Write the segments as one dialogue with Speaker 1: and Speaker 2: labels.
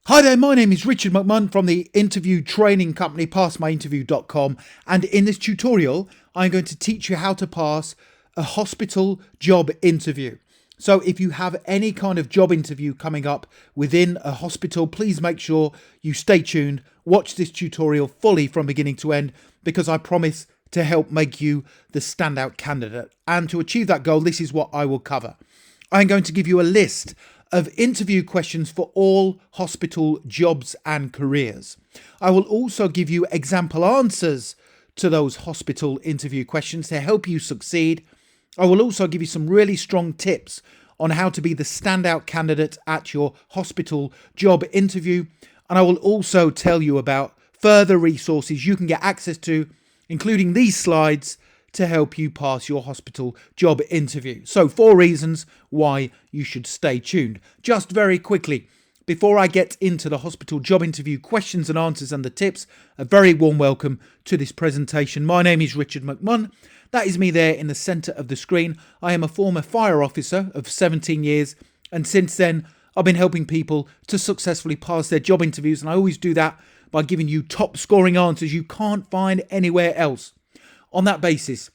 Speaker 1: Hi there, my name is Richard McMunn from the interview training company passmyinterview.com, and in this tutorial I'm going to teach you how to pass a hospital job interview. So if you have any kind of job interview coming up within a hospital, please make sure you stay tuned, watch this tutorial fully from beginning to end, because I promise to help make you the standout candidate. And to achieve that goal, this is what I will cover. I'm going to give you a list of interview questions for all hospital jobs and careers. I will also give you example answers to those hospital interview questions to help you succeed. I will also give you some really strong tips on how to be the standout candidate at your hospital job interview. And I will also tell you about further resources you can get access to, including these slides, to help you pass your hospital job interview. So 4 reasons why you should stay tuned. Just very quickly, before I get into the hospital job interview questions and answers and the tips, a very warm welcome to this presentation. My name is Richard McMunn. That is me there in the centre of the screen. I am a former fire officer of 17 years, and since then I've been helping people to successfully pass their job interviews, and I always do that by giving you top scoring answers you can't find anywhere else. On that basis,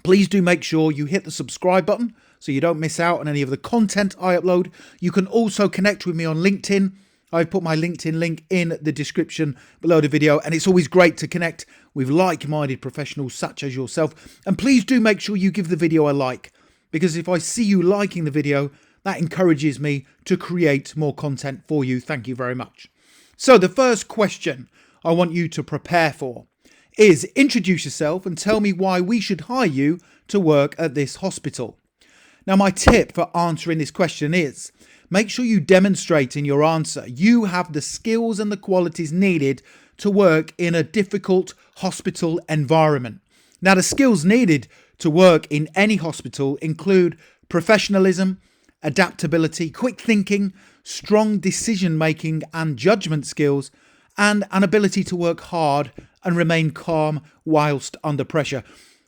Speaker 1: please do make sure you hit the subscribe button so you don't miss out on any of the content I upload. You can also connect with me on LinkedIn. I've put my LinkedIn link in the description below the video, and it's always great to connect with like-minded professionals such as yourself. And please do make sure you give the video a like, because if I see you liking the video, that encourages me to create more content for you. Thank you very much. So the first question I want you to prepare for is introduce yourself and tell me why we should hire you to work at this hospital. Now, my tip for answering this question is make sure you demonstrate in your answer you have the skills and the qualities needed to work in a difficult hospital environment. Now, the skills needed to work in any hospital include professionalism, adaptability, quick thinking, strong decision making and judgment skills, and an ability to work hard and remain calm whilst under pressure.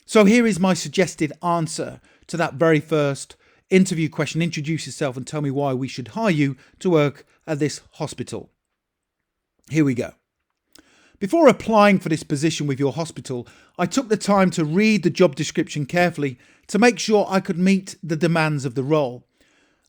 Speaker 1: So here is my suggested answer to that very first interview question. Introduce yourself and tell me why we should hire you to work at this hospital. Here we go. Before applying for this position with your hospital, I took the time to read the job description carefully to make sure I could meet the demands of the role.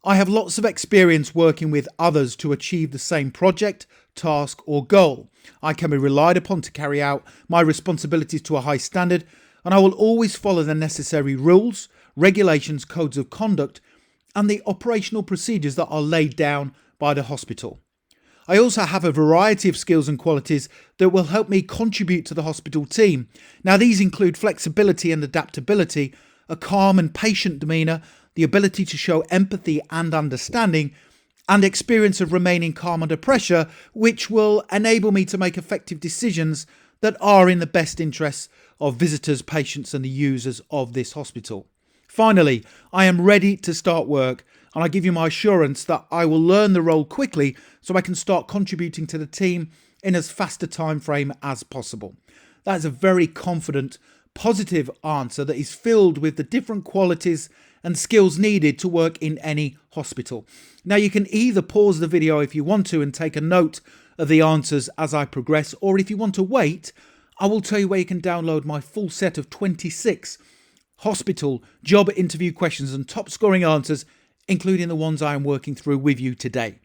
Speaker 1: I have lots of experience working with others to achieve the same project, task or goal. I can be relied upon to carry out my responsibilities to a high standard, and I will always follow the necessary rules, regulations, codes of conduct, and the operational procedures that are laid down by the hospital. I also have a variety of skills and qualities that will help me contribute to the hospital team. Now, these include flexibility and adaptability, a calm and patient demeanour, the ability to show empathy and understanding, and experience of remaining calm under pressure, which will enable me to make effective decisions that are in the best interests of visitors, patients, and the users of this hospital. Finally, I am ready to start work, and I give you my assurance that I will learn the role quickly so I can start contributing to the team in as fast a time frame as possible. That is a very confident, positive answer that is filled with the different qualities and skills needed to work in any hospital. Now, you can either pause the video if you want to and take a note of the answers as I progress, or if you want to wait, I will tell you where you can download my full set of 26 hospital job interview questions and top scoring answers, including the ones I am working through with you today.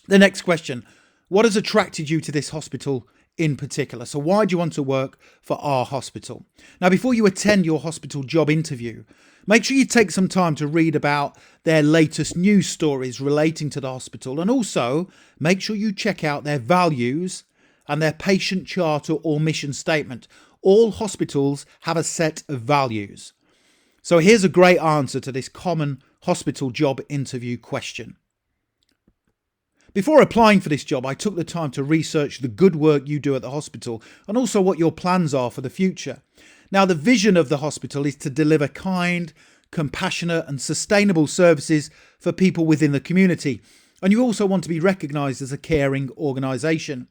Speaker 1: The next question: what has attracted you to this hospital in particular? So why do you want to work for our hospital? Now, before you attend your hospital job interview, make sure you take some time to read about their latest news stories relating to the hospital, and also make sure you check out their values and their patient charter or mission statement. All hospitals have a set of values. So here's a great answer to this common hospital job interview question. Before applying for this job, I took the time to research the good work you do at the hospital and also what your plans are for the future. Now, the vision of the hospital is to deliver kind, compassionate and sustainable services for people within the community. And you also want to be recognised as a caring organisation.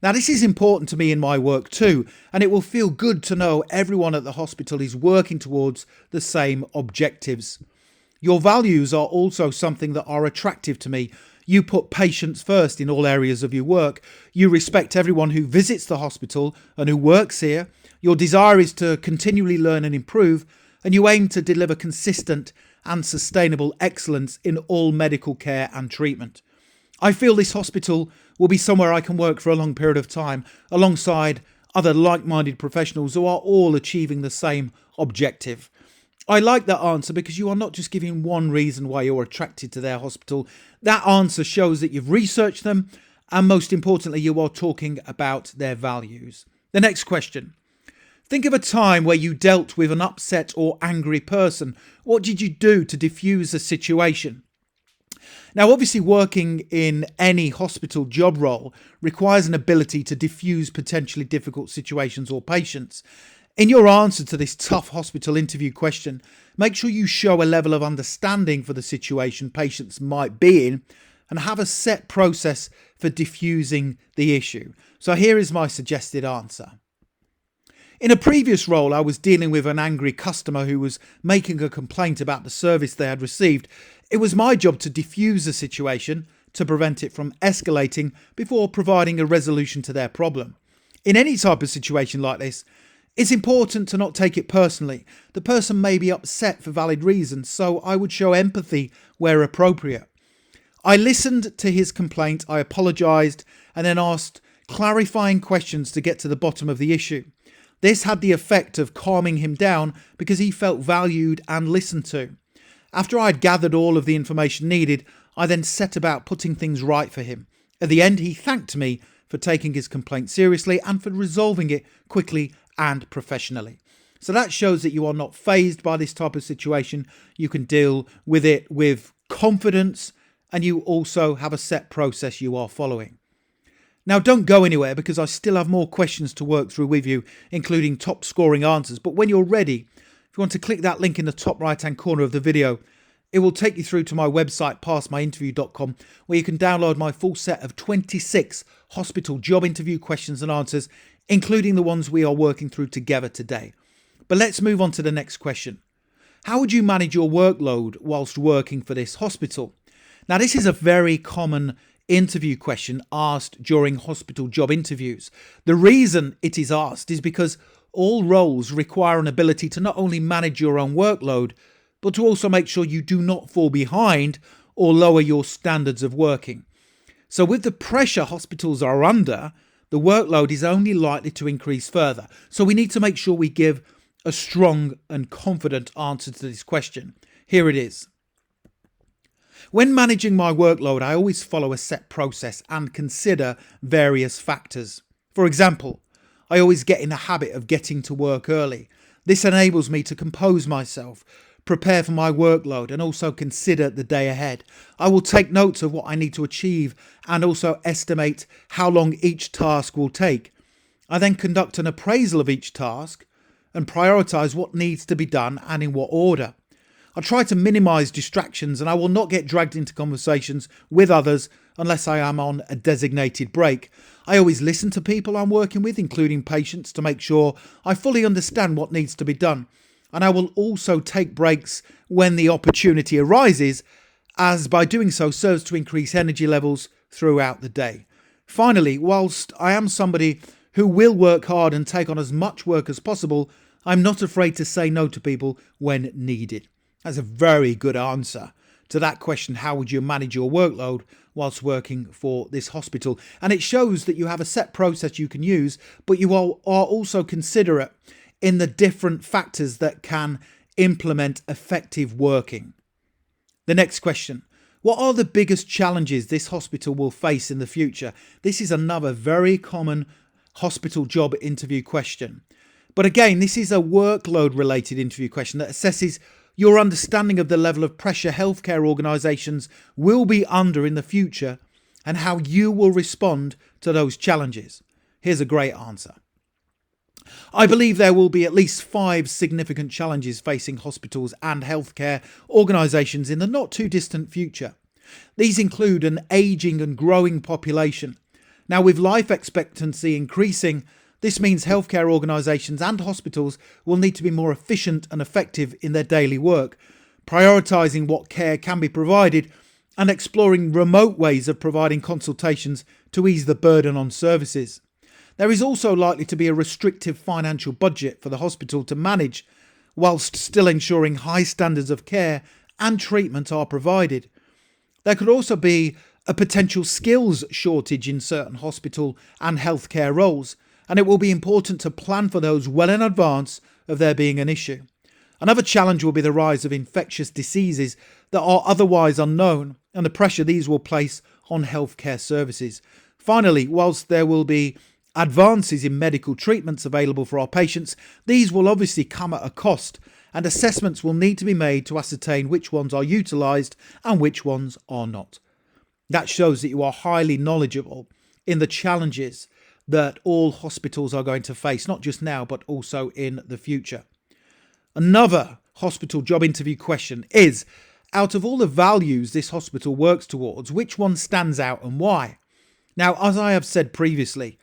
Speaker 1: Now, this is important to me in my work too, and it will feel good to know everyone at the hospital is working towards the same objectives. Your values are also something that are attractive to me. You put patients first in all areas of your work. You respect everyone who visits the hospital and who works here. Your desire is to continually learn and improve, and you aim to deliver consistent and sustainable excellence in all medical care and treatment. I feel this hospital will be somewhere I can work for a long period of time, alongside other like-minded professionals who are all achieving the same objective. I like that answer because you are not just giving one reason why you're attracted to their hospital. That answer shows that you've researched them, and most importantly, you are talking about their values. The next question. Think of a time where you dealt with an upset or angry person. What did you do to diffuse the situation? Now, obviously, working in any hospital job role requires an ability to diffuse potentially difficult situations or patients. In your answer to this tough hospital interview question, make sure you show a level of understanding for the situation patients might be in and have a set process for diffusing the issue. So here is my suggested answer. In a previous role, I was dealing with an angry customer who was making a complaint about the service they had received. It was my job to diffuse the situation to prevent it from escalating before providing a resolution to their problem. In any type of situation like this, it's important to not take it personally. The person may be upset for valid reasons, so I would show empathy where appropriate. I listened to his complaint, I apologised, and then asked clarifying questions to get to the bottom of the issue. This had the effect of calming him down because he felt valued and listened to. After I'd gathered all of the information needed, I then set about putting things right for him. At the end, he thanked me for taking his complaint seriously and for resolving it quickly and professionally. So that shows that you are not fazed by this type of situation. You can deal with it with confidence, and you also have a set process you are following. Now, don't go anywhere because I still have more questions to work through with you, including top scoring answers. But when you're ready, if you want to click that link in the top right hand corner of the video, it will take you through to my website, passmyinterview.com, where you can download my full set of 26 hospital job interview questions and answers, including the ones we are working through together today. But let's move on to the next question. How would you manage your workload whilst working for this hospital? Now, this is a very common interview question asked during hospital job interviews. The reason it is asked is because all roles require an ability to not only manage your own workload, but to also make sure you do not fall behind or lower your standards of working. So with the pressure hospitals are under, the workload is only likely to increase further. So we need to make sure we give a strong and confident answer to this question. Here it is. When managing my workload, I always follow a set process and consider various factors. For example, I always get in the habit of getting to work early. This enables me to compose myself, prepare for my workload, and also consider the day ahead. I will take notes of what I need to achieve and also estimate how long each task will take. I then conduct an appraisal of each task and prioritise what needs to be done and in what order. I try to minimise distractions, and I will not get dragged into conversations with others unless I am on a designated break. I always listen to people I'm working with, including patients, to make sure I fully understand what needs to be done. And I will also take breaks when the opportunity arises, as by doing so serves to increase energy levels throughout the day. Finally, whilst I am somebody who will work hard and take on as much work as possible, I'm not afraid to say no to people when needed. That's a very good answer to that question. How would you manage your workload whilst working for this hospital? And it shows that you have a set process you can use, but you are also considerate in the different factors that can implement effective working. The next question. What are the biggest challenges this hospital will face in the future? This is another very common hospital job interview question. But again, this is a workload related interview question that assesses your understanding of the level of pressure healthcare organisations will be under in the future and how you will respond to those challenges. Here's a great answer. I believe there will be at least 5 significant challenges facing hospitals and healthcare organisations in the not too distant future. These include an ageing and growing population. Now, with life expectancy increasing, this means healthcare organisations and hospitals will need to be more efficient and effective in their daily work, prioritising what care can be provided and exploring remote ways of providing consultations to ease the burden on services. There is also likely to be a restrictive financial budget for the hospital to manage, whilst still ensuring high standards of care and treatment are provided. There could also be a potential skills shortage in certain hospital and healthcare roles, and it will be important to plan for those well in advance of there being an issue. Another challenge will be the rise of infectious diseases that are otherwise unknown and the pressure these will place on healthcare services. Finally, whilst there will be advances in medical treatments available for our patients, these will obviously come at a cost, and assessments will need to be made to ascertain which ones are utilised and which ones are not. That shows that you are highly knowledgeable in the challenges that all hospitals are going to face, not just now, but also in the future. Another hospital job interview question is, out of all the values this hospital works towards, which one stands out and why? Now, as I have said previously,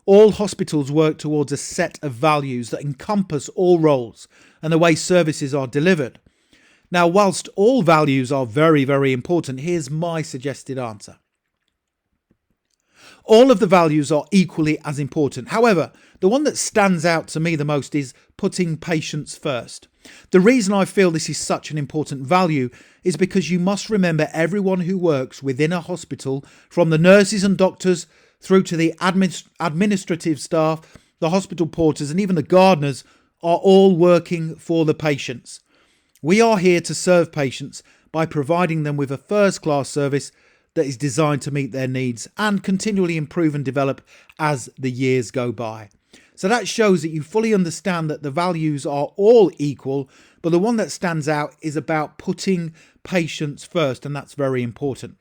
Speaker 1: all hospitals work towards a set of values that encompass all roles and the way services are delivered. Now, whilst all values are very, very important, here's my suggested answer. All of the values are equally as important. However, the one that stands out to me the most is putting patients first. The reason I feel this is such an important value is because you must remember everyone who works within a hospital, from the nurses and doctors through to the administrative staff, the hospital porters, and even the gardeners, are all working for the patients. We are here to serve patients by providing them with a first-class service that is designed to meet their needs and continually improve and develop as the years go by. So that shows that you fully understand that the values are all equal, but the one that stands out is about putting patients first, and that's very important.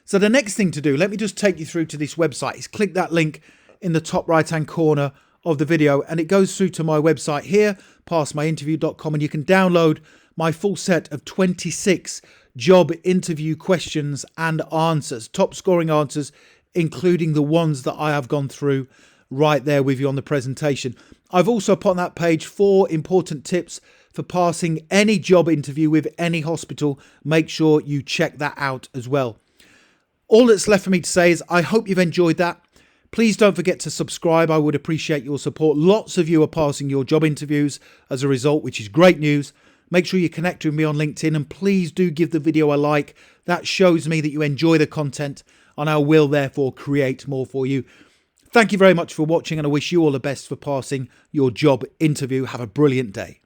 Speaker 1: So the next thing to do, let me just take you through to this website, is click that link in the top right hand corner of the video and it goes through to my website here, passmyinterview.com, and you can download my full set of 26 job interview questions and answers, top scoring answers, including the ones that I have gone through right there with you on the presentation. I've also put on that page 4 important tips for passing any job interview with any hospital. Make sure you check that out as well. All that's left for me to say is I hope you've enjoyed that. Please don't forget to subscribe. I would appreciate your support. Lots of you are passing your job interviews as a result, which is great news. Make sure you connect with me on LinkedIn and please do give the video a like. That shows me that you enjoy the content and I will therefore create more for you. Thank you very much for watching and I wish you all the best for passing your job interview. Have a brilliant day.